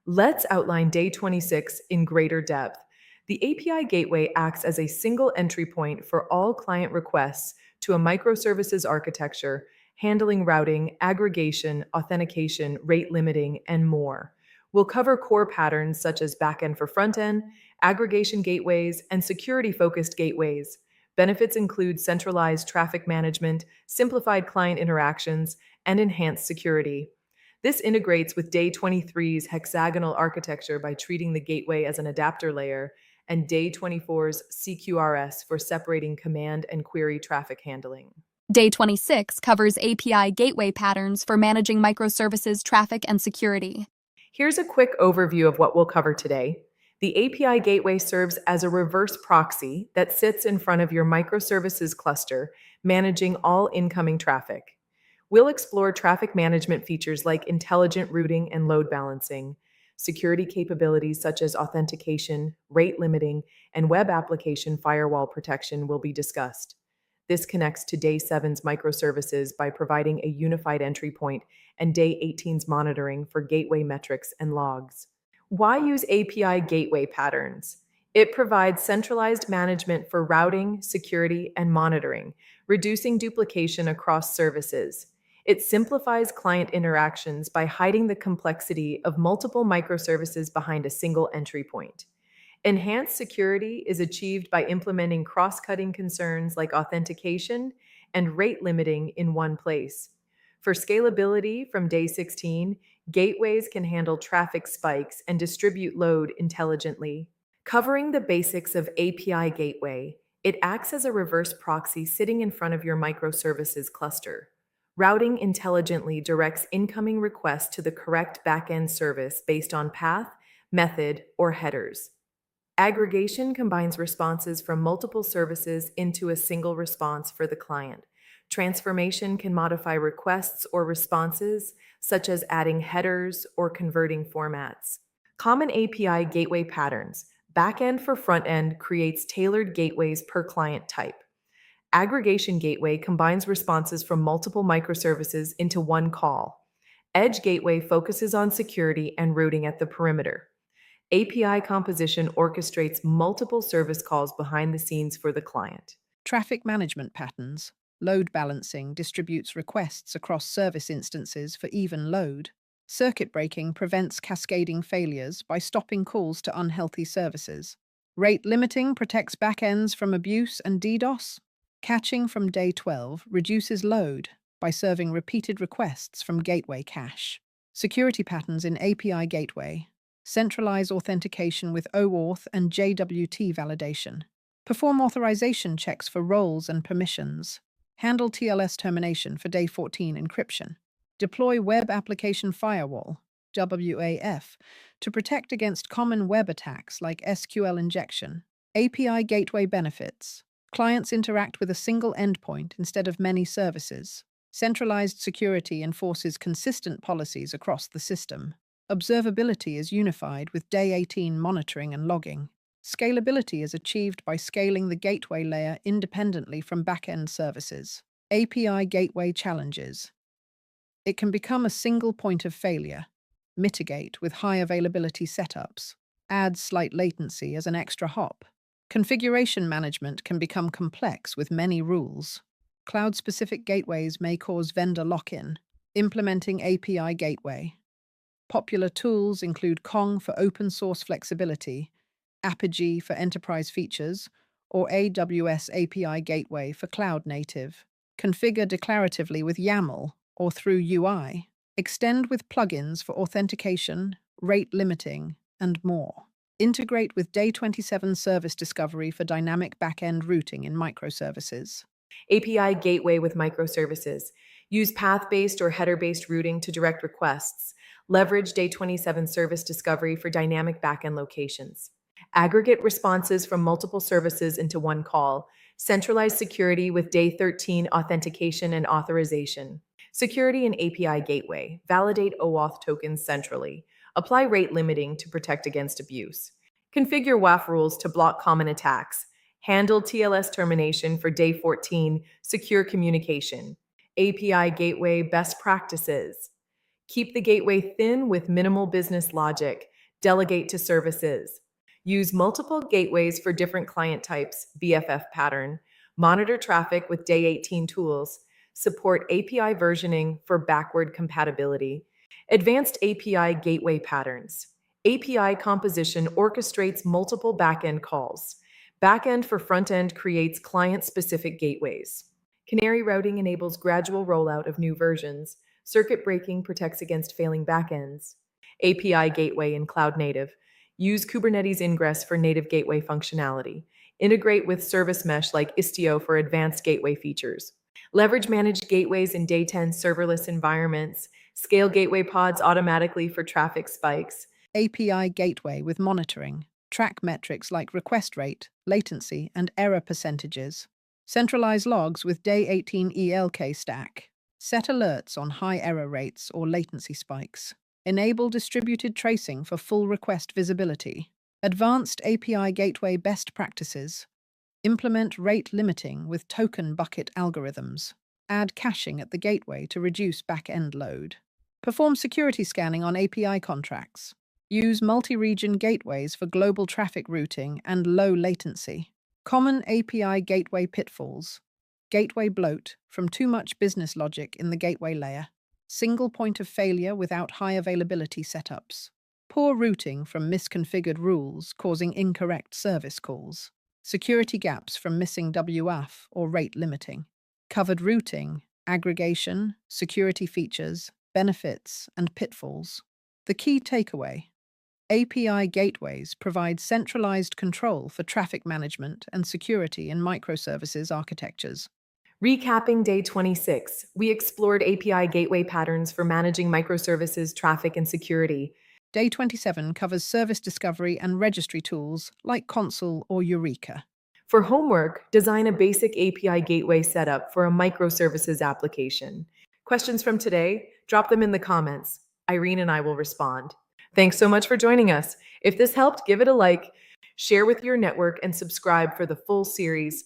Let's outline day 26 in greater depth. The API gateway acts as a single entry point for all client requests to a microservices architecture, handling routing, aggregation, authentication, rate limiting, and more. We'll cover core patterns such as backend for frontend, aggregation gateways, and security focused gateways. Benefits include centralized traffic management, simplified client interactions, and enhanced security. This integrates with Day 23's hexagonal architecture by treating the gateway as an adapter layer, and Day 24's CQRS for separating command and query traffic handling. Day 26 covers API gateway patterns for managing microservices traffic and security. Here's a quick overview of what we'll cover today. The API gateway serves as a reverse proxy that sits in front of your microservices cluster, managing all incoming traffic. We'll explore traffic management features like intelligent routing and load balancing. Security capabilities such as authentication, rate limiting, and web application firewall protection will be discussed. This connects to Day 7's microservices by providing a unified entry point and Day 18's monitoring for gateway metrics and logs. Why use API gateway patterns? It provides centralized management for routing, security, and monitoring, reducing duplication across services. It simplifies client interactions by hiding the complexity of multiple microservices behind a single entry point. Enhanced security is achieved by implementing cross-cutting concerns like authentication and rate limiting in one place. For scalability from Day 16, gateways can handle traffic spikes and distribute load intelligently. Covering the basics of API gateway, it acts as a reverse proxy sitting in front of your microservices cluster. Routing intelligently directs incoming requests to the correct backend service based on path, method, or headers. Aggregation combines responses from multiple services into a single response for the client. Transformation can modify requests or responses, such as adding headers or converting formats. Common API gateway patterns. Backend for frontend creates tailored gateways per client type. Aggregation gateway combines responses from multiple microservices into one call. Edge gateway focuses on security and routing at the perimeter. API composition orchestrates multiple service calls behind the scenes for the client. Traffic management patterns. Load balancing distributes requests across service instances for even load. Circuit breaking prevents cascading failures by stopping calls to unhealthy services. Rate limiting protects backends from abuse and DDoS. Catching from Day 12 reduces load by serving repeated requests from gateway cache. Security patterns in API gateway. Centralize authentication with OAuth and JWT validation. Perform authorization checks for roles and permissions. Handle TLS termination for Day 14 encryption. Deploy Web Application Firewall, WAF, to protect against common web attacks like SQL injection. API gateway benefits. Clients interact with a single endpoint instead of many services. Centralized security enforces consistent policies across the system. Observability is unified with Day 18 monitoring and logging. Scalability is achieved by scaling the gateway layer independently from backend services. API gateway challenges. It can become a single point of failure, mitigate with high availability setups, add slight latency as an extra hop. Configuration management can become complex with many rules. Cloud-specific gateways may cause vendor lock-in. Implementing API gateway. Popular tools include Kong for open-source flexibility, Apigee for enterprise features, or AWS API Gateway for cloud-native. Configure declaratively with YAML or through UI. Extend with plugins for authentication, rate limiting, and more. Integrate with Day 27 service discovery for dynamic backend routing in microservices. API gateway with microservices. Use path-based or header-based routing to direct requests. Leverage Day 27 service discovery for dynamic backend locations. Aggregate responses from multiple services into one call. Centralize security with Day 13 authentication and authorization. Security and API gateway. Validate OAuth tokens centrally. Apply rate limiting to protect against abuse. Configure WAF rules to block common attacks. Handle TLS termination for Day 14. Secure communication. API gateway best practices. Keep the gateway thin with minimal business logic. Delegate to services. Use multiple gateways for different client types, BFF pattern. Monitor traffic with Day 18 tools. Support API versioning for backward compatibility. Advanced API gateway patterns. API composition orchestrates multiple backend calls. Backend for frontend creates client-specific gateways. Canary routing enables gradual rollout of new versions. Circuit breaking protects against failing backends. API gateway in cloud native. Use Kubernetes ingress for native gateway functionality. Integrate with service mesh like Istio for advanced gateway features. Leverage managed gateways in Day 10 serverless environments. Scale gateway pods automatically for traffic spikes. API gateway with monitoring. Track metrics like request rate, latency, and error percentages. Centralize logs with Day 18 ELK stack. Set alerts on high error rates or latency spikes. Enable distributed tracing for full request visibility. Advanced API gateway best practices. Implement rate limiting with token bucket algorithms. Add caching at the gateway to reduce back-end load. Perform security scanning on API contracts. Use multi-region gateways for global traffic routing and low latency. Common API gateway pitfalls. Gateway bloat from too much business logic in the gateway layer. Single point of failure without high availability setups. Poor routing from misconfigured rules causing incorrect service calls. Security gaps from missing WAF or rate limiting. Covered routing, aggregation, security features, benefits, and pitfalls. The key takeaway: API gateways provide centralized control for traffic management and security in microservices architectures. Recapping Day 26, we explored API gateway patterns for managing microservices, traffic, and security. Day 27 covers service discovery and registry tools like Consul or Eureka. For homework, design a basic API gateway setup for a microservices application. Questions from today? Drop them in the comments. Irene and I will respond. Thanks so much for joining us. If this helped, give it a like, share with your network, and subscribe for the full series.